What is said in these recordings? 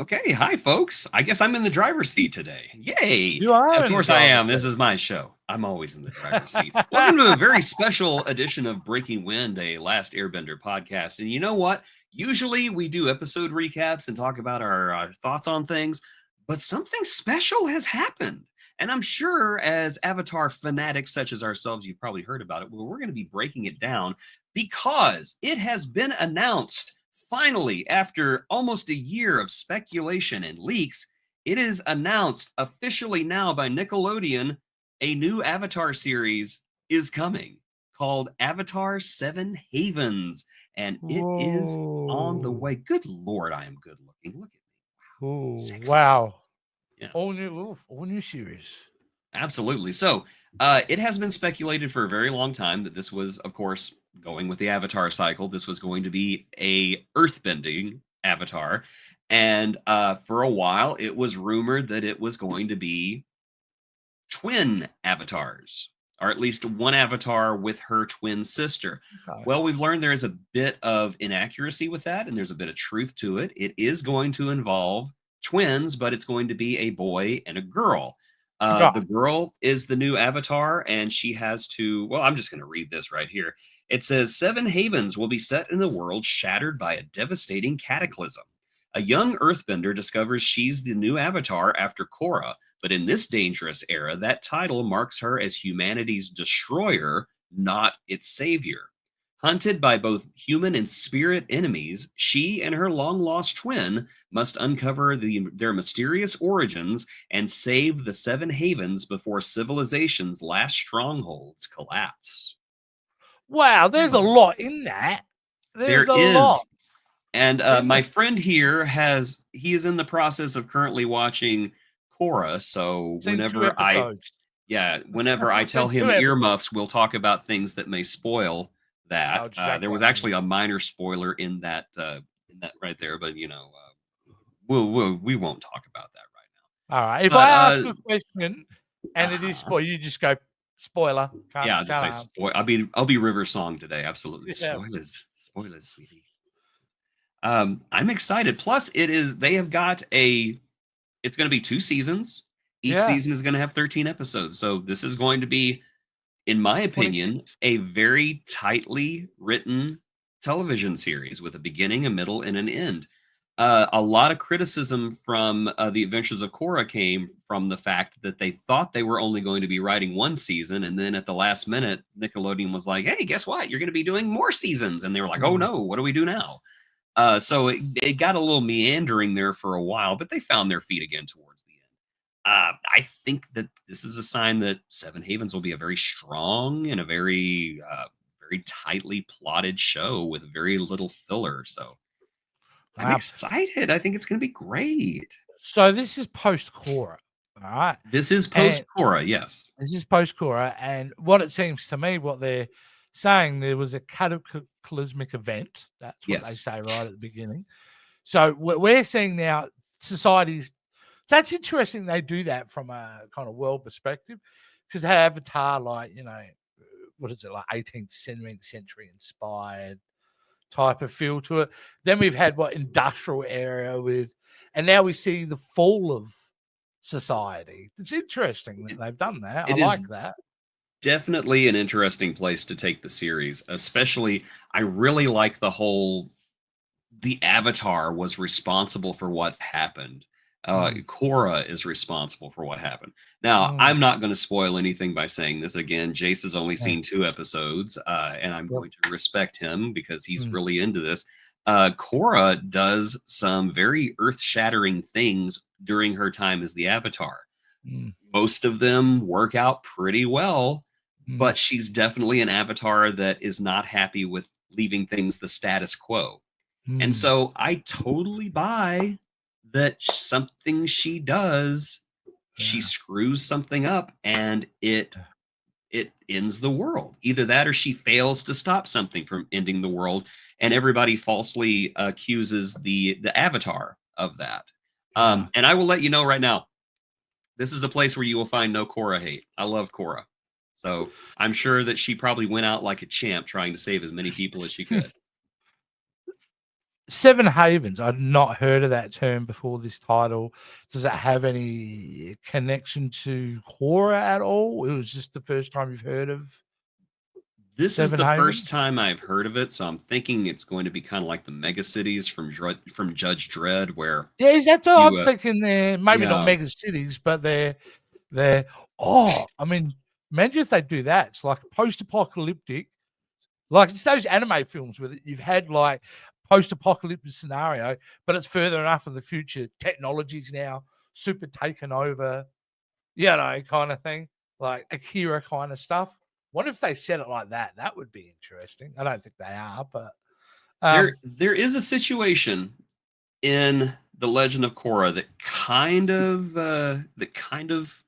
Okay, hi folks. I guess I'm in the driver's seat today. Yay! You are Of in the course I driver's am. This seat. is my show. I'm always in the driver's seat. Welcome to a very special edition of Breaking Wind, a Last Airbender podcast. And you know what? Usually we do episode recaps and talk about our thoughts on things, but something special has happened. And I'm sure as Avatar fanatics such as ourselves, you've probably heard about it. Well, we're going to be breaking it down because it has been announced. Finally, after almost a year of speculation and leaks, it is announced officially now by Nickelodeon a new Avatar series is coming called Avatar Seven Havens, and it is on the Whoa. way. Good Lord, I am good looking. Look at me. Wow, Oh, sexy. wow. Yeah. All new series. Absolutely. So it has been speculated for a very long time that this was, of course, going with the Avatar cycle. This was going to be a earthbending Avatar, and for a while, it was rumored that it was going to be twin avatars, or at least one avatar with her twin sister. Okay. Well, we've learned there is a bit of inaccuracy with that, and there's a bit of truth to it. It is going to involve twins, but it's going to be a boy and a girl. Okay. The girl is the new avatar, and she has to. Well, I'm just going to read this right here. It says Seven Havens will be set in a world shattered by a devastating cataclysm. A young earthbender discovers she's the new avatar after Korra, but in this dangerous era, that title marks her as humanity's destroyer, not its savior. Hunted by both human and spirit enemies, she and her long lost twin must uncover their mysterious origins and save the Seven Havens before civilization's last strongholds collapse. Wow, there's a Hmm. lot in that. There There's a lot is, and in my the friend here he is in the process of currently watching Korra. So seen two whenever I episodes. Yeah, whenever I I've tell seen him two episodes. earmuffs, we'll talk about things that may spoil Oh, that. Jack There was one actually hundred. a minor spoiler in that right there, but we won't talk about that right now. All right. If I But ask a question and it is uh-huh. spoil, you just go spoiler. Yeah, I'll just Can't say answer. spoil. I'll be River Song today. Absolutely, Yeah. spoilers, sweetie. I'm excited. Plus, they have got a. It's going to be 2 seasons. Each Yeah. season is going to have 13 episodes. So this is going to be, in my opinion, 26. a very tightly written television series with a beginning, a middle, and an end. A lot of criticism from the Adventures of Korra came from the fact that they thought they were only going to be writing one season, and then at the last minute, Nickelodeon was like, "Hey, guess what? You're going to be doing more seasons," and they were like, "Oh Mm. no, what do we do now?" So it got a little meandering there for a while, but they found their feet again towards the end. I think that this is a sign that Seven Havens will be a very strong and a very tightly plotted show with very little filler. So I'm Wow. excited. I think it's going to be great. So this is post Cora. All right. This is post And Korra, yes. this is post Cora. And what it seems to me, what they're saying, there was a cataclysmic event. That's what they Yes. say right at the beginning. So we're seeing now societies. That's interesting. They do that from a kind of world perspective because they have Avatar, like, what is it, like 18th century inspired type of feel to it. Then we've had what industrial area with, and now we see the fall of society. It's interesting that It, they've done that. I it like is that. definitely an interesting place to take the series, especially I really like the Avatar was responsible for what's happened. Mm, Korra is responsible for what happened. Now, mm, I'm not going to spoil anything by saying this again. Jace has only yeah, seen 2 episodes, and I'm yep, going to respect him because he's mm, really into this. Korra does some very earth-shattering things during her time as the Avatar. mm, Most of them work out pretty well, mm, but she's definitely an Avatar that is not happy with leaving things the status quo. And mm, so I totally buy that something she does, she yeah, screws something up and it yeah, it ends the world. Either that or she fails to stop something from ending the world and everybody falsely accuses the avatar of that. yeah. And I will let you know right now, this is a place where you will find no Korra hate. I love Korra. So I'm sure that she probably went out like a champ trying to save as many people as she could. Seven Havens. I'd not heard of that term before this title. Does it have any connection to Korra at all? It was just the first time you've heard of This is Seven the first Havens? time I've heard of it, so I'm thinking it's going to be kind of like the mega cities from Judge Dredd, where Yeah, is that what I'm you thinking? They're maybe not yeah. mega cities, but they're. Oh, I mean, imagine if they do that. It's like post-apocalyptic. Like it's those anime films with it. You've had like post-apocalyptic scenario, but it's further enough in the future. Technology's now super taken over, kind of thing. Like Akira kind of stuff. What if they said it like that? That would be interesting. I don't think they are, but There is a situation in the Legend of Korra that kind of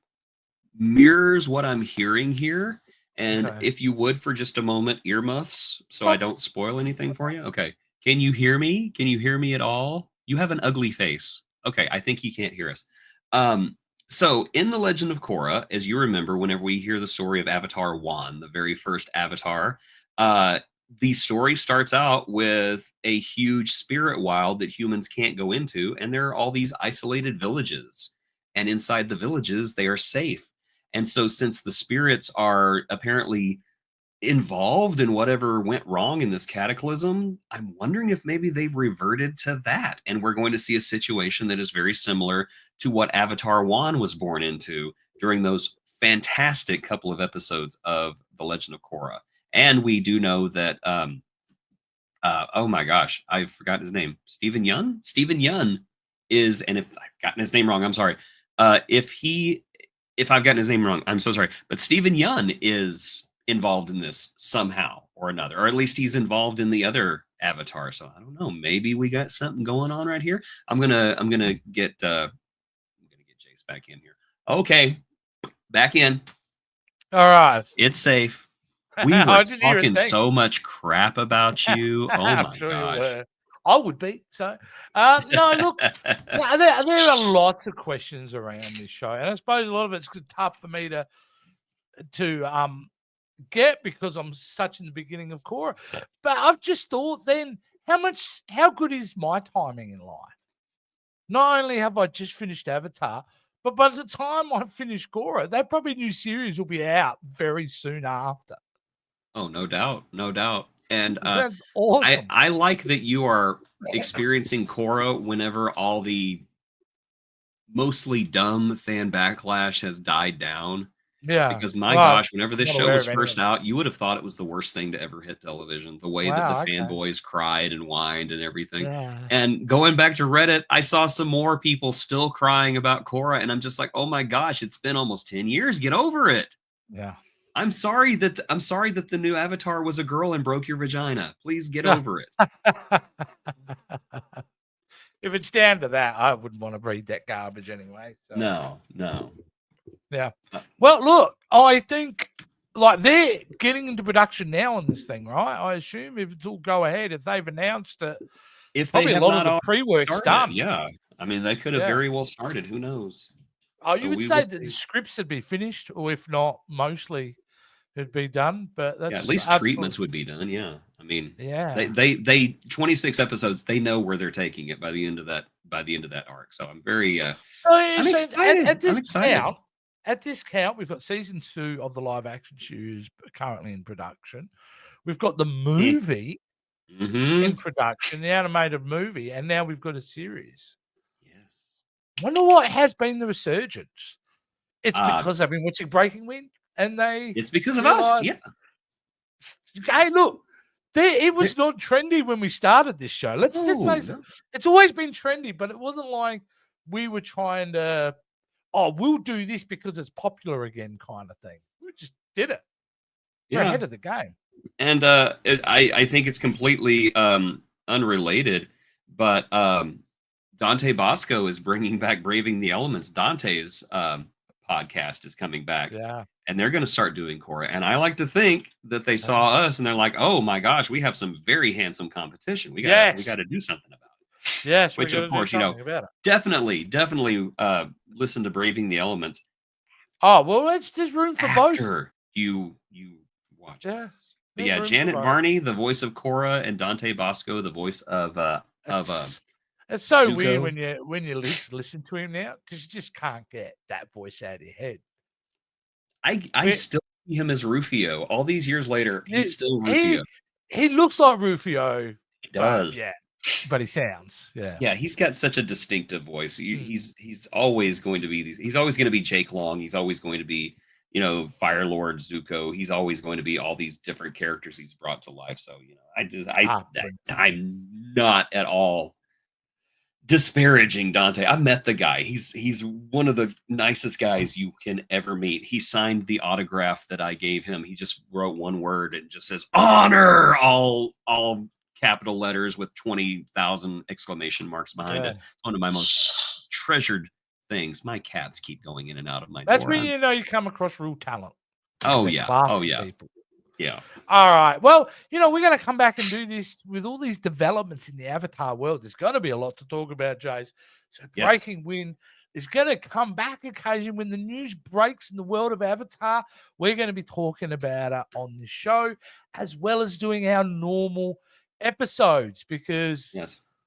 mirrors what I'm hearing here. And okay. if you would, for just a moment, earmuffs, so I Well, don't spoil anything for you. Okay. Can you hear me? Can you hear me at all? You have an ugly face. Okay, I think he can't hear us. Um, so in the Legend of Korra, as you remember, whenever we hear the story of Avatar One, the very first Avatar, uh, the story starts out with a huge spirit wild that humans can't go into, and there are all these isolated villages. And inside the villages, they are safe. And so, since the spirits are apparently involved in whatever went wrong in this cataclysm, I'm wondering if maybe they've reverted to that. And we're going to see a situation that is very similar to what Avatar 1 was born into during those fantastic couple of episodes of The Legend of Korra. And we do know that, oh my gosh, I've forgotten his name. Stephen Yun? Stephen Yun is, and if I've gotten his name wrong, I'm sorry. If I've gotten his name wrong, I'm so sorry. But Stephen Yun is involved in this somehow or another, or at least he's involved in the other Avatar. So I don't know. Maybe we got something going on right here. I'm gonna get Jace back in here. Okay, back in. all right. It's safe. We were I didn't hear a talking thing. so much crap about you. Oh I'm my sure you gosh. were. I would be. So, no, look, there are lots of questions around this show, and I suppose a lot of it's tough for me to get because I'm such in the beginning of Korra. But I've just thought then, how good is my timing in life? Not only have I just finished Avatar, but by the time I finish Korra, that probably new series will be out very soon after. Oh, no doubt, no doubt. And That's awesome. I like that you are experiencing Korra whenever all the mostly dumb fan backlash has died down. Yeah. Because my Well, gosh, whenever I'm this not show aware was of any of first them. out, you would have thought it was the worst thing to ever hit television. The way that the Wow, okay. fanboys cried and whined and everything. Yeah. And going back to Reddit, I saw some more people still crying about Korra, and I'm just like, oh my gosh, it's been almost 10 years. Get over it. Yeah. I'm sorry that the new Avatar was a girl and broke your vagina. Please get over it. If it's down to that, I wouldn't want to read that garbage anyway. So. No, no. Yeah. Well, look, I think like they're getting into production now on this thing, right? I assume if it's all go ahead, if they've announced it, If they probably a have lot of not the already pre-work's started, done. yeah. I mean, they could have Yeah. very well started. Who knows? Oh, you So would we will say that the see. scripts would be finished, or if not, mostly it'd be done. But Yeah, at that's least absolutely, treatments would be done. Yeah. I mean, yeah. they 26 episodes, they know where they're taking it by the end of that arc. So I'm very Oh, yeah, I'm so excited. I'm excited. at this count, we've got season 2 of the live action series currently in production. We've got the movie in Mm-hmm. production, the animated movie, and now we've got a series. Yes. Wonder what has been the resurgence. It's Uh because I've been watching Breaking Wind, and they it's because of us. realized, Yeah. hey, look, it There- was not trendy when we started this show. Let's just no, face it. no. It's always been trendy, but it wasn't like we were trying to, oh, we'll do this because it's popular again kind of thing. We just did it. We're Yeah. ahead of the game. And I think it's completely unrelated, but Dante Bosco is bringing back Braving the Elements. Dante's podcast is coming back, Yeah. and they're going to start doing Korra. And I like to think that they saw us and they're like, "Oh my gosh, we have some very handsome competition. We Yes. got to do something about it." Yes, Which, we're of going to do course, you know, something about it. definitely listen to Braving the Elements Oh, well, there's room for both. after you watch it. Yes. But There's yeah, room for Janet both. Varney, the voice of Korra, and Dante Bosco, the voice of of It's so weird Zuko. when you listen to him now, because you just can't get that voice out of your head. I still see him as Rufio. All these years later, he's still Rufio. He looks like Rufio. He does. But he sounds. Yeah, he's got such a distinctive voice. Mm. He's always going to be he's always going to be Jake Long. He's always going to be, Fire Lord Zuko. He's always going to be all these different characters he's brought to life. So, I'm not at all disparaging Dante. I've met the guy. He's one of the nicest guys you can ever meet. He signed the autograph that I gave him. He just wrote one word and just says honor, all capital letters with 20,000 exclamation marks behind it. It's one of my most treasured things. My cats keep going in and out of my That's door. when you know you come across real talent. Oh yeah. People. Yeah. All right. Well, we're going to come back and do this with all these developments in the Avatar world. There's going to be a lot to talk about, Jace. So Breaking Wind is going to come back occasionally when the news breaks in the world of Avatar. We're going to be talking about it on this show, as well as doing our normal episodes, because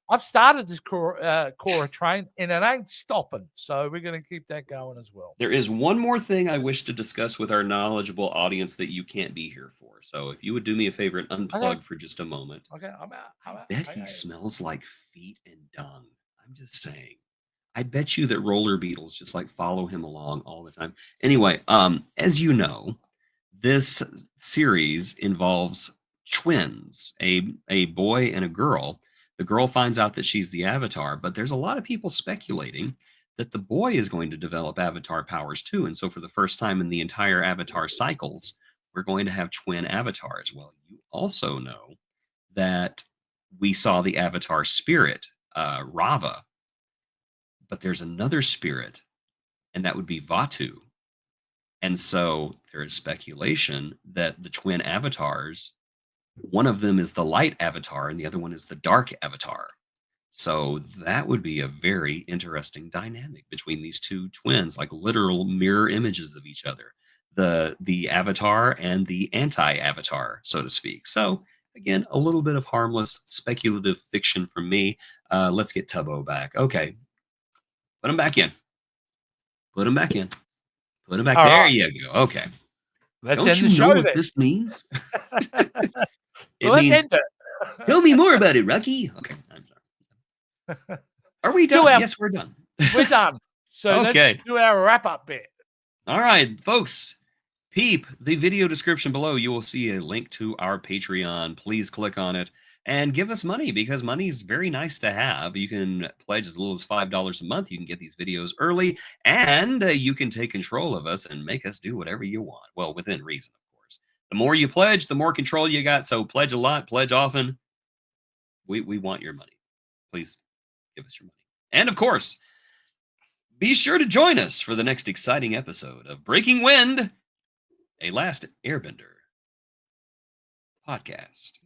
I've started this Korra train and it ain't stopping. So we're going to keep that going as well. There is one more thing I wish to discuss with our knowledgeable audience that you can't be here for. So if you would do me a favor and unplug for just a moment. Okay, I'm out. I bet he smells like feet and dung. I'm just saying. I bet you that roller beetles just like follow him along all the time. Anyway, as you know, this series involves twins, a boy and a girl. The girl finds out that she's the Avatar, but there's a lot of people speculating that the boy is going to develop Avatar powers too. And so for the first time in the entire Avatar cycles, we're going to have twin avatars. Well, you also know that we saw the Avatar spirit, Rava, but there's another spirit, and that would be Vatu. And so there is speculation that the twin avatars, one of them is the light avatar and the other one is the dark avatar. So that would be a very interesting dynamic between these two twins, like literal mirror images of each other, the avatar and the anti-avatar, so to speak. So again, a little bit of harmless speculative fiction from me. Let's get Tubbo back. Okay, put him back in. Put him back in. Put him back. All there right. You go. Okay. Let's Don't end you the show know what then. this means? Let's end it. Tell me more about it, Rocky. Okay, I'm sorry. Are we done? Yes, we're done. We're done. So okay. Let's do our wrap-up bit. All right, folks. Peep the video description below. You will see a link to our Patreon. Please click on it and give us money, because money is very nice to have. You can pledge as little as $5 a month. You can get these videos early, and you can take control of us and make us do whatever you want. Well, within reason, of course. The more you pledge, the more control you got. So pledge a lot, pledge often. We want your money. Please give us your money. And of course, be sure to join us for the next exciting episode of Breaking Wind, a Last Airbender podcast.